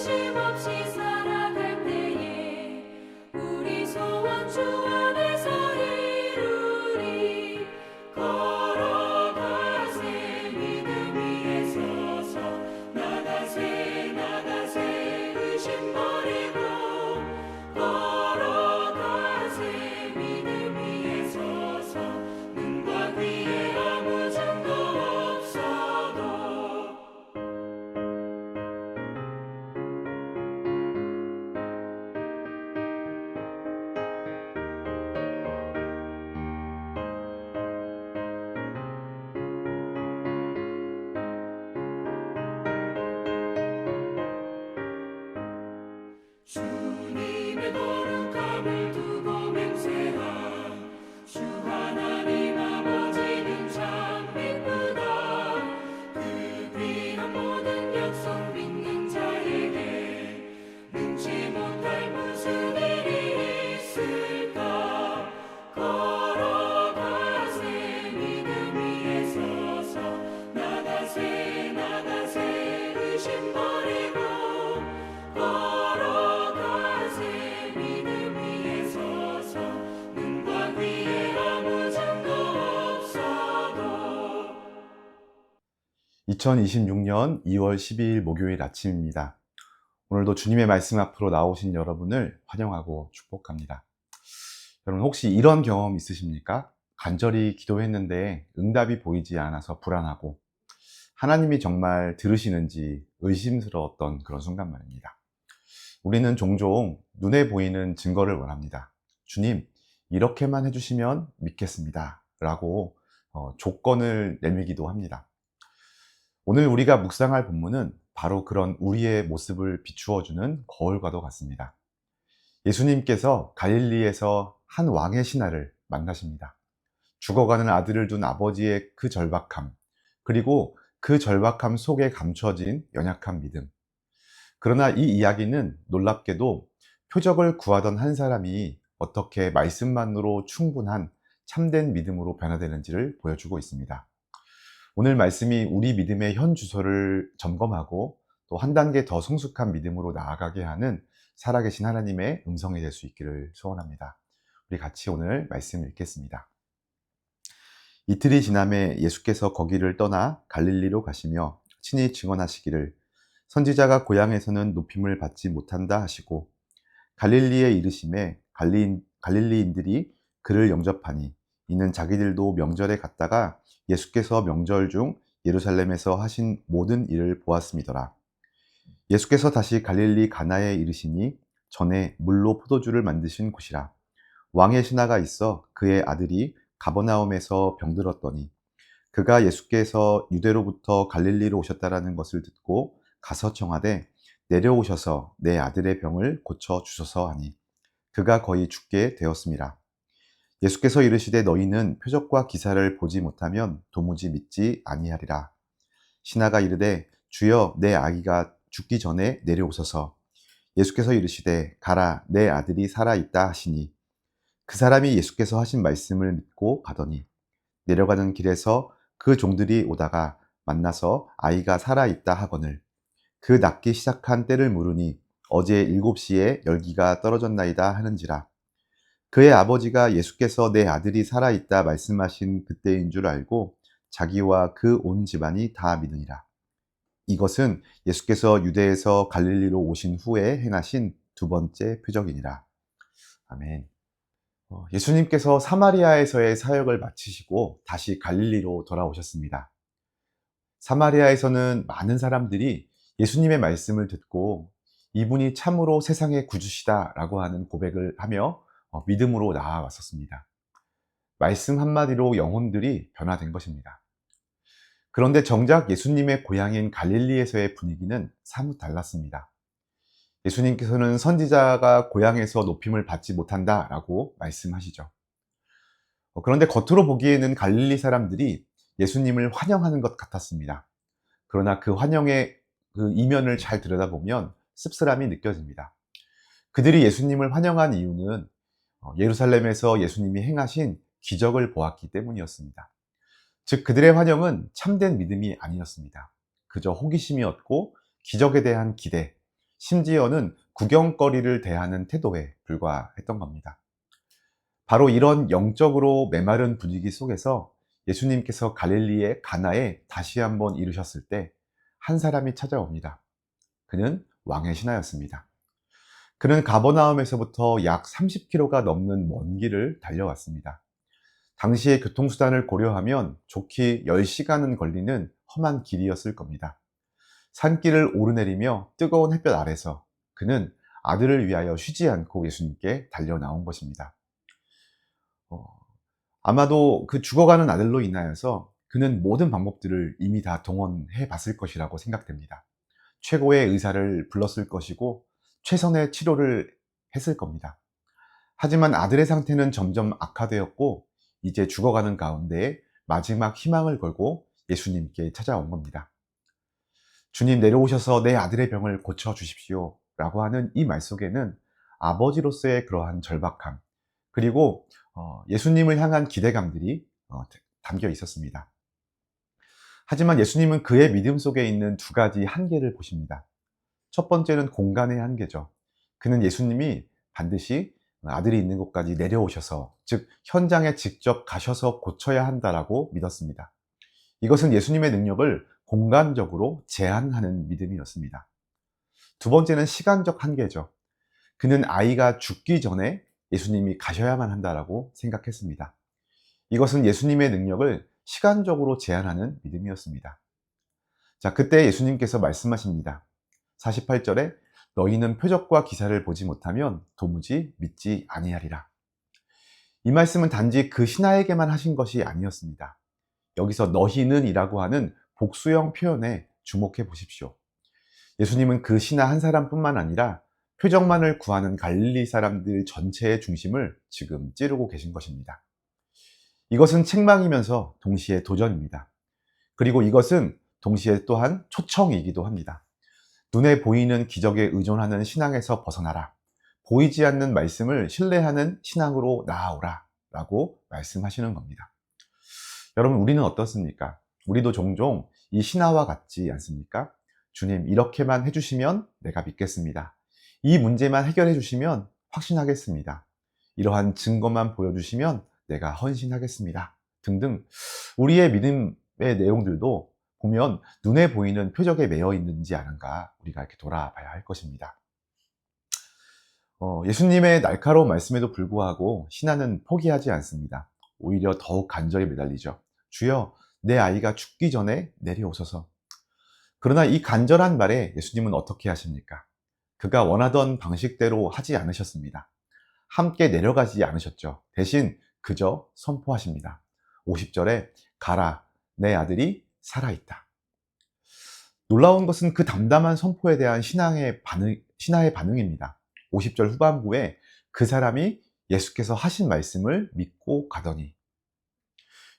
의심 없이 살아갈 때에 우리 소원 주 안에서 이루리. 걸어가세 믿음 위에 서서 나가세 나가세 의심 버리고 걸어가세 믿음 위에 서서 눈과 귀에 아무 증거 없어도. 주님의 거룩함을 두고 맹세하. 주 하나님 아버지는 참 이쁘다. 그 귀한 모든 약속 믿는 자에게 능치 못할 무슨 일이 있을까. 걸어가세 믿음 위에 서서 나가세 나가세 의심 버리고 걸어가세 믿음 위에 서서 눈과 귀에 아무 증거 없어도. 2026년 2월 12일 목요일 아침입니다. 오늘도 주님의 말씀 앞으로 나오신 여러분을 환영하고 축복합니다. 여러분 혹시 이런 경험 있으십니까? 간절히 기도했는데 응답이 보이지 않아서 불안하고 하나님이 정말 들으시는지 의심스러웠던 그런 순간 말입니다. 우리는 종종 눈에 보이는 증거를 원합니다. 주님, 이렇게만 해주시면 믿겠습니다. 라고 조건을 내밀기도 합니다. 오늘 우리가 묵상할 본문은 바로 그런 우리의 모습을 비추어주는 거울과도 같습니다. 예수님께서 갈릴리에서 한 왕의 신하를 만나십니다. 죽어가는 아들을 둔 아버지의 그 절박함, 그리고 그 절박함 속에 감춰진 연약한 믿음. 그러나 이 이야기는 놀랍게도 표적을 구하던 한 사람이 어떻게 말씀만으로 충분한 참된 믿음으로 변화되는지를 보여주고 있습니다. 오늘 말씀이 우리 믿음의 현 주소를 점검하고 또 한 단계 더 성숙한 믿음으로 나아가게 하는 살아계신 하나님의 음성이 될 수 있기를 소원합니다. 우리 같이 오늘 말씀 읽겠습니다. 이틀이 지남에 예수께서 거기를 떠나 갈릴리로 가시며 친히 증언하시기를 선지자가 고향에서는 높임을 받지 못한다 하시고 갈릴리에 이르심에 갈릴리인들이 그를 영접하니 이는 자기들도 명절에 갔다가 예수께서 명절 중 예루살렘에서 하신 모든 일을 보았음이더라. 예수께서 다시 갈릴리 가나에 이르시니 전에 물로 포도주를 만드신 곳이라. 왕의 신하가 있어 그의 아들이 가버나움에서 병들었더니 그가 예수께서 유대로부터 갈릴리로 오셨다라는 것을 듣고 가서 청하되 내려오셔서 내 아들의 병을 고쳐 주소서 하니 그가 거의 죽게 되었음이라. 예수께서 이르시되 너희는 표적과 기사를 보지 못하면 도무지 믿지 아니하리라. 신하가 이르되 주여 내 아기가 죽기 전에 내려오소서. 예수께서 이르시되 가라 내 아들이 살아 있다 하시니 그 사람이 예수께서 하신 말씀을 믿고 가더니 내려가는 길에서 그 종들이 오다가 만나서 아이가 살아 있다 하거늘 그 낫기 시작한 때를 물으니 어제 7시에 열기가 떨어졌나이다 하는지라. 그의 아버지가 예수께서 내 아들이 살아있다 말씀하신 그때인 줄 알고 자기와 그 온 집안이 다 믿으니라. 이것은 예수께서 유대에서 갈릴리로 오신 후에 행하신 두 번째 표적이니라. 아멘. 예수님께서 사마리아에서의 사역을 마치시고 다시 갈릴리로 돌아오셨습니다. 사마리아에서는 많은 사람들이 예수님의 말씀을 듣고 이분이 참으로 세상의 구주시다라고 하는 고백을 하며 믿음으로 나아왔었습니다. 말씀 한마디로 영혼들이 변화된 것입니다. 그런데 정작 예수님의 고향인 갈릴리에서의 분위기는 사뭇 달랐습니다. 예수님께서는 선지자가 고향에서 높임을 받지 못한다라고 말씀하시죠. 그런데 겉으로 보기에는 갈릴리 사람들이 예수님을 환영하는 것 같았습니다. 그러나 그 환영의 그 이면을 잘 들여다보면 씁쓸함이 느껴집니다. 그들이 예수님을 환영한 이유는 예루살렘에서 예수님이 행하신 기적을 보았기 때문이었습니다. 즉 그들의 환영은 참된 믿음이 아니었습니다. 그저 호기심이었고 기적에 대한 기대, 심지어는 구경거리를 대하는 태도에 불과했던 겁니다. 바로 이런 영적으로 메마른 분위기 속에서 예수님께서 갈릴리의 가나에 다시 한번 이르셨을 때 한 사람이 찾아옵니다. 그는 왕의 신하였습니다. 그는 가버나움에서부터 약 30km가 넘는 먼 길을 달려왔습니다. 당시의 교통수단을 고려하면 좋게 10시간은 걸리는 험한 길이었을 겁니다. 산길을 오르내리며 뜨거운 햇볕 아래서 그는 아들을 위하여 쉬지 않고 예수님께 달려 나온 것입니다. 어, 아마도 그 죽어가는 아들로 인하여서 그는 모든 방법들을 이미 다 동원해 봤을 것이라고 생각됩니다. 최고의 의사를 불렀을 것이고 최선의 치료를 했을 겁니다. 하지만 아들의 상태는 점점 악화되었고 이제 죽어가는 가운데 마지막 희망을 걸고 예수님께 찾아온 겁니다. 주님 내려오셔서 내 아들의 병을 고쳐 주십시오 라고 하는 이 말 속에는 아버지로서의 그러한 절박함, 그리고 예수님을 향한 기대감들이 담겨 있었습니다. 하지만 예수님은 그의 믿음 속에 있는 두 가지 한계를 보십니다. 첫 번째는 공간의 한계죠. 그는 예수님이 반드시 아들이 있는 곳까지 내려오셔서, 즉 현장에 직접 가셔서 고쳐야 한다라고 믿었습니다. 이것은 예수님의 능력을 공간적으로 제한하는 믿음이었습니다. 두 번째는 시간적 한계죠. 그는 아이가 죽기 전에 예수님이 가셔야만 한다라고 생각했습니다. 이것은 예수님의 능력을 시간적으로 제한하는 믿음이었습니다. 자, 그때 예수님께서 말씀하십니다. 48절에 너희는 표적과 기사를 보지 못하면 도무지 믿지 아니하리라. 이 말씀은 단지 그 신하에게만 하신 것이 아니었습니다. 여기서 너희는 이라고 하는 복수형 표현에 주목해 보십시오. 예수님은 그 신하 한 사람뿐만 아니라 표적만을 구하는 갈릴리 사람들 전체의 중심을 지금 찌르고 계신 것입니다. 이것은 책망이면서 동시에 도전입니다. 그리고 이것은 동시에 또한 초청이기도 합니다. 눈에 보이는 기적에 의존하는 신앙에서 벗어나라. 보이지 않는 말씀을 신뢰하는 신앙으로 나아오라 라고 말씀하시는 겁니다. 여러분, 우리는 어떻습니까? 우리도 종종 이 신하와 같지 않습니까? 주님, 이렇게만 해주시면 내가 믿겠습니다. 이 문제만 해결해 주시면 확신하겠습니다. 이러한 증거만 보여주시면 내가 헌신하겠습니다. 등등 우리의 믿음의 내용들도 보면 눈에 보이는 표적에 매여 있는지 아닌가 우리가 이렇게 돌아봐야 할 것입니다. 예수님의 날카로운 말씀에도 불구하고 신하는 포기하지 않습니다. 오히려 더욱 간절히 매달리죠. 주여, 내 아이가 죽기 전에 내려오소서. 그러나 이 간절한 말에 예수님은 어떻게 하십니까? 그가 원하던 방식대로 하지 않으셨습니다. 함께 내려가지 않으셨죠. 대신 그저 선포하십니다. 50절에 가라, 내 아들이 살아있다. 놀라운 것은 그 담담한 선포에 대한 신하의 반응입니다. 50절 후반부에 그 사람이 예수께서 하신 말씀을 믿고 가더니.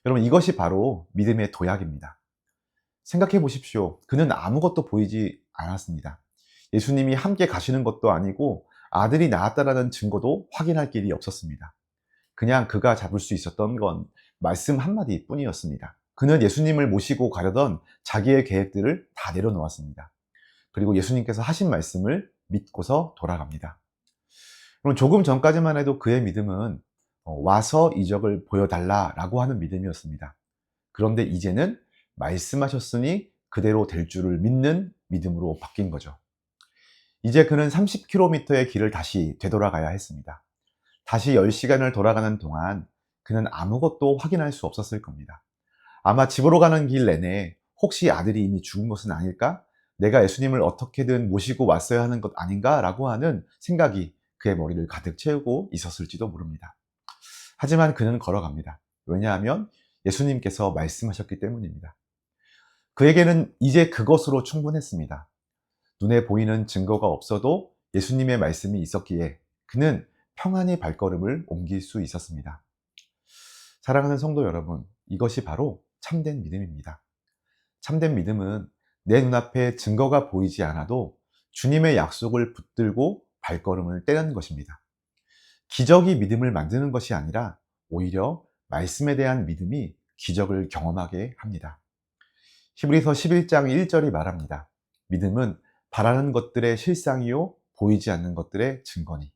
여러분, 이것이 바로 믿음의 도약입니다. 생각해 보십시오. 그는 아무것도 보이지 않았습니다. 예수님이 함께 가시는 것도 아니고 아들이 낳았다라는 증거도 확인할 길이 없었습니다. 그냥 그가 잡을 수 있었던 건 말씀 한마디 뿐이었습니다. 그는 예수님을 모시고 가려던 자기의 계획들을 다 내려놓았습니다. 그리고 예수님께서 하신 말씀을 믿고서 돌아갑니다. 그럼 조금 전까지만 해도 그의 믿음은 와서 이적을 보여달라라고 하는 믿음이었습니다. 그런데 이제는 말씀하셨으니 그대로 될 줄을 믿는 믿음으로 바뀐 거죠. 이제 그는 30km의 길을 다시 되돌아가야 했습니다. 다시 10시간을 돌아가는 동안 그는 아무것도 확인할 수 없었을 겁니다. 아마 집으로 가는 길 내내 혹시 아들이 이미 죽은 것은 아닐까? 내가 예수님을 어떻게든 모시고 왔어야 하는 것 아닌가? 라고 하는 생각이 그의 머리를 가득 채우고 있었을지도 모릅니다. 하지만 그는 걸어갑니다. 왜냐하면 예수님께서 말씀하셨기 때문입니다. 그에게는 이제 그것으로 충분했습니다. 눈에 보이는 증거가 없어도 예수님의 말씀이 있었기에 그는 평안히 발걸음을 옮길 수 있었습니다. 사랑하는 성도 여러분, 이것이 바로 참된 믿음입니다. 참된 믿음은 내 눈앞에 증거가 보이지 않아도 주님의 약속을 붙들고 발걸음을 떼는 것입니다. 기적이 믿음을 만드는 것이 아니라 오히려 말씀에 대한 믿음이 기적을 경험하게 합니다. 히브리서 11장 1절이 말합니다. 믿음은 바라는 것들의 실상이요, 보이지 않는 것들의 증거니.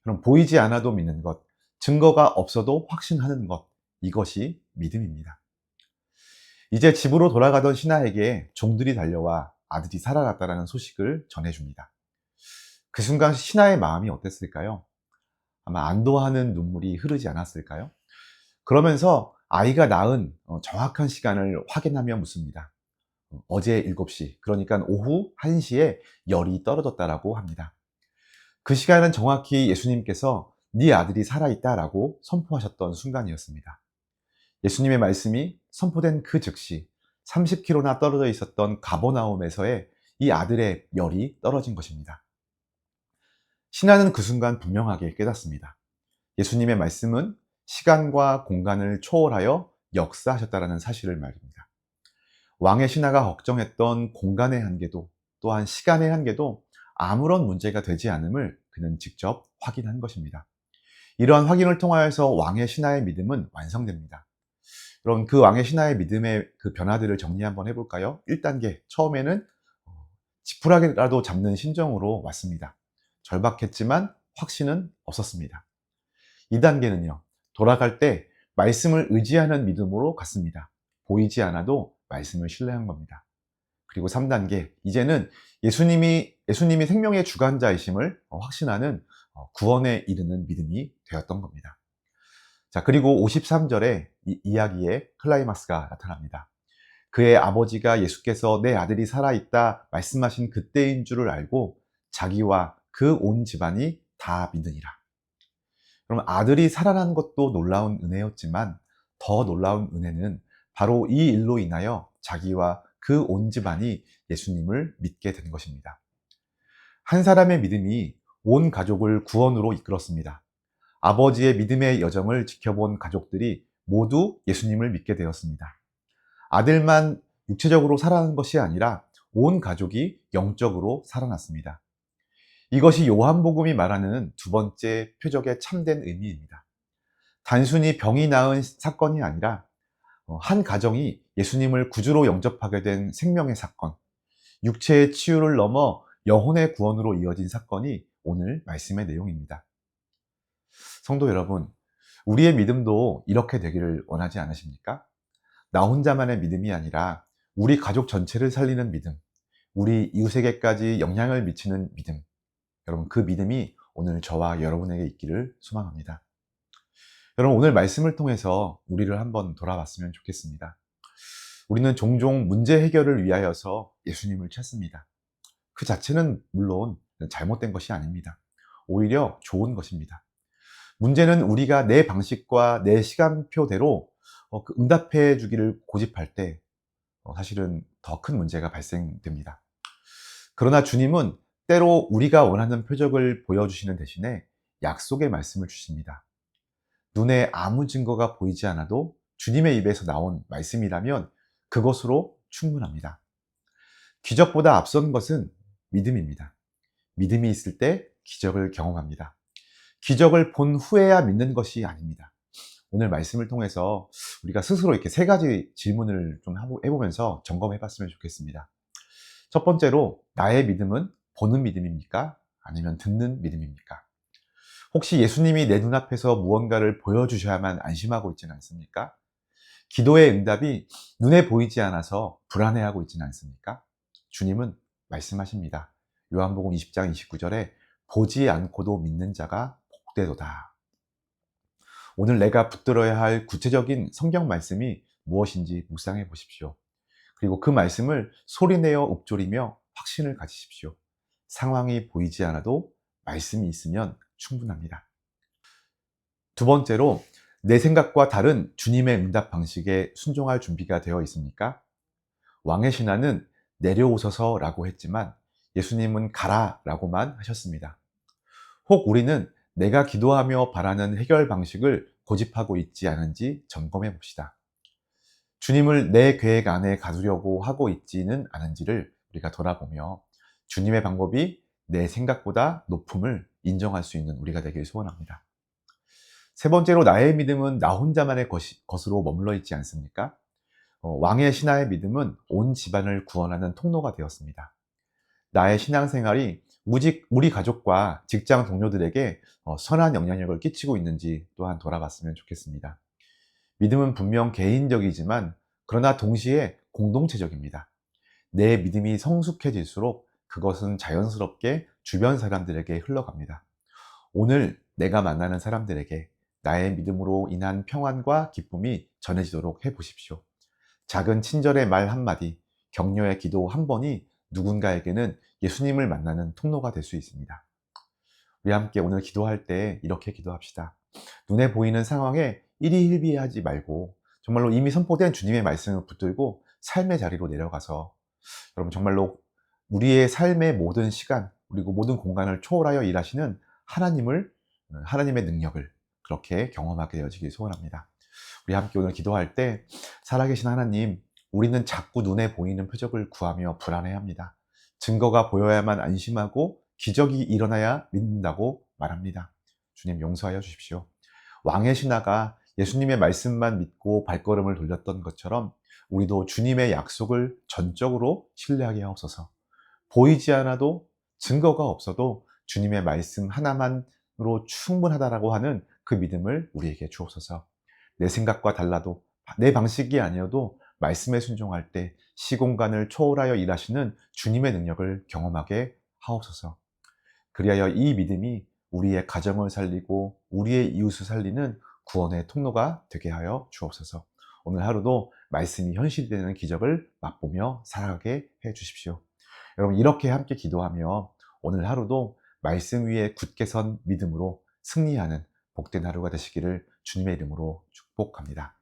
그럼 보이지 않아도 믿는 것, 증거가 없어도 확신하는 것, 이것이 믿음입니다. 이제 집으로 돌아가던 신하에게 종들이 달려와 아들이 살아났다는 소식을 전해줍니다. 그 순간 신하의 마음이 어땠을까요? 아마 안도하는 눈물이 흐르지 않았을까요? 그러면서 아이가 낳은 정확한 시간을 확인하며 묻습니다. 어제 7시, 그러니까 오후 1시에 열이 떨어졌다라고 합니다. 그 시간은 정확히 예수님께서 네 아들이 살아있다라고 선포하셨던 순간이었습니다. 예수님의 말씀이 선포된 그 즉시 30km나 떨어져 있었던 가버나움에서의 이 아들의 열이 떨어진 것입니다. 신하는 그 순간 분명하게 깨닫습니다. 예수님의 말씀은 시간과 공간을 초월하여 역사하셨다는 사실을 말입니다. 왕의 신하가 걱정했던 공간의 한계도 또한 시간의 한계도 아무런 문제가 되지 않음을 그는 직접 확인한 것입니다. 이러한 확인을 통하여서 왕의 신하의 믿음은 완성됩니다. 그럼 그 왕의 신하의 믿음의 그 변화들을 정리 한번 해볼까요? 1단계, 처음에는 지푸라기라도 잡는 심정으로 왔습니다. 절박했지만 확신은 없었습니다. 2단계는요, 돌아갈 때 말씀을 의지하는 믿음으로 갔습니다. 보이지 않아도 말씀을 신뢰한 겁니다. 그리고 3단계, 이제는 예수님이 생명의 주관자이심을 확신하는 구원에 이르는 믿음이 되었던 겁니다. 자, 그리고 53절에 이 이야기의 클라이막스가 나타납니다. 그의 아버지가 예수께서 내 아들이 살아있다 말씀하신 그때인 줄을 알고 자기와 그 온 집안이 다 믿으니라. 그럼 아들이 살아난 것도 놀라운 은혜였지만 더 놀라운 은혜는 바로 이 일로 인하여 자기와 그 온 집안이 예수님을 믿게 된 것입니다. 한 사람의 믿음이 온 가족을 구원으로 이끌었습니다. 아버지의 믿음의 여정을 지켜본 가족들이 모두 예수님을 믿게 되었습니다. 아들만 육체적으로 살아난 것이 아니라 온 가족이 영적으로 살아났습니다. 이것이 요한복음이 말하는 두 번째 표적의 참된 의미입니다. 단순히 병이 나은 사건이 아니라 한 가정이 예수님을 구주로 영접하게 된 생명의 사건, 육체의 치유를 넘어 영혼의 구원으로 이어진 사건이 오늘 말씀의 내용입니다. 성도 여러분, 우리의 믿음도 이렇게 되기를 원하지 않으십니까? 나 혼자만의 믿음이 아니라 우리 가족 전체를 살리는 믿음, 우리 이웃에게까지 영향을 미치는 믿음, 여러분 그 믿음이 오늘 저와 여러분에게 있기를 소망합니다. 여러분 오늘 말씀을 통해서 우리를 한번 돌아봤으면 좋겠습니다. 우리는 종종 문제 해결을 위하여서 예수님을 찾습니다. 그 자체는 물론 잘못된 것이 아닙니다. 오히려 좋은 것입니다. 문제는 우리가 내 방식과 내 시간표대로 응답해 주기를 고집할 때 사실은 더 큰 문제가 발생됩니다. 그러나 주님은 때로 우리가 원하는 표적을 보여주시는 대신에 약속의 말씀을 주십니다. 눈에 아무 증거가 보이지 않아도 주님의 입에서 나온 말씀이라면 그것으로 충분합니다. 기적보다 앞선 것은 믿음입니다. 믿음이 있을 때 기적을 경험합니다. 기적을 본 후에야 믿는 것이 아닙니다. 오늘 말씀을 통해서 우리가 스스로 이렇게 3가지 질문을 좀 해보면서 점검해 봤으면 좋겠습니다. 첫 번째로, 나의 믿음은 보는 믿음입니까? 아니면 듣는 믿음입니까? 혹시 예수님이 내 눈앞에서 무언가를 보여주셔야만 안심하고 있지는 않습니까? 기도의 응답이 눈에 보이지 않아서 불안해하고 있지는 않습니까? 주님은 말씀하십니다. 요한복음 20장 29절에 보지 않고도 믿는 자가 복되도다. 오늘 내가 붙들어야 할 구체적인 성경 말씀이 무엇인지 묵상해 보십시오. 그리고 그 말씀을 소리내어 읊조리며 확신을 가지십시오. 상황이 보이지 않아도 말씀이 있으면 충분합니다. 두 번째로, 내 생각과 다른 주님의 응답 방식에 순종할 준비가 되어 있습니까? 왕의 신하는 내려오소서라고 했지만 예수님은 가라라고만 하셨습니다. 혹 우리는 내가 기도하며 바라는 해결 방식을 고집하고 있지 않은지 점검해 봅시다. 주님을 내 계획 안에 가두려고 하고 있지는 않은지를 우리가 돌아보며 주님의 방법이 내 생각보다 높음을 인정할 수 있는 우리가 되길 소원합니다. 세 번째로, 나의 믿음은 나 혼자만의 것으로 머물러 있지 않습니까? 왕의 신하의 믿음은 온 집안을 구원하는 통로가 되었습니다. 나의 신앙생활이 우리 가족과 직장 동료들에게 선한 영향력을 끼치고 있는지 또한 돌아봤으면 좋겠습니다. 믿음은 분명 개인적이지만 그러나 동시에 공동체적입니다. 내 믿음이 성숙해질수록 그것은 자연스럽게 주변 사람들에게 흘러갑니다. 오늘 내가 만나는 사람들에게 나의 믿음으로 인한 평안과 기쁨이 전해지도록 해보십시오. 작은 친절의 말 한마디, 격려의 기도 한 번이 누군가에게는 예수님을 만나는 통로가 될 수 있습니다. 우리 함께 오늘 기도할 때 이렇게 기도합시다. 눈에 보이는 상황에 일희일비하지 말고 정말로 이미 선포된 주님의 말씀을 붙들고 삶의 자리로 내려가서 여러분 정말로 우리의 삶의 모든 시간 그리고 모든 공간을 초월하여 일하시는 하나님의 능력을 그렇게 경험하게 되어지길 소원합니다. 우리 함께 오늘 기도할 때 살아계신 하나님, 우리는 자꾸 눈에 보이는 표적을 구하며 불안해합니다. 증거가 보여야만 안심하고 기적이 일어나야 믿는다고 말합니다. 주님 용서하여 주십시오. 왕의 신하가 예수님의 말씀만 믿고 발걸음을 돌렸던 것처럼 우리도 주님의 약속을 전적으로 신뢰하게 하옵소서. 보이지 않아도 증거가 없어도 주님의 말씀 하나만으로 충분하다라고 하는 그 믿음을 우리에게 주옵소서. 내 생각과 달라도 내 방식이 아니어도 말씀에 순종할 때 시공간을 초월하여 일하시는 주님의 능력을 경험하게 하옵소서. 그리하여 이 믿음이 우리의 가정을 살리고 우리의 이웃을 살리는 구원의 통로가 되게 하여 주옵소서. 오늘 하루도 말씀이 현실이 되는 기적을 맛보며 살아가게 해 주십시오. 여러분 이렇게 함께 기도하며 오늘 하루도 말씀 위에 굳게 선 믿음으로 승리하는 복된 하루가 되시기를 주님의 이름으로 축복합니다.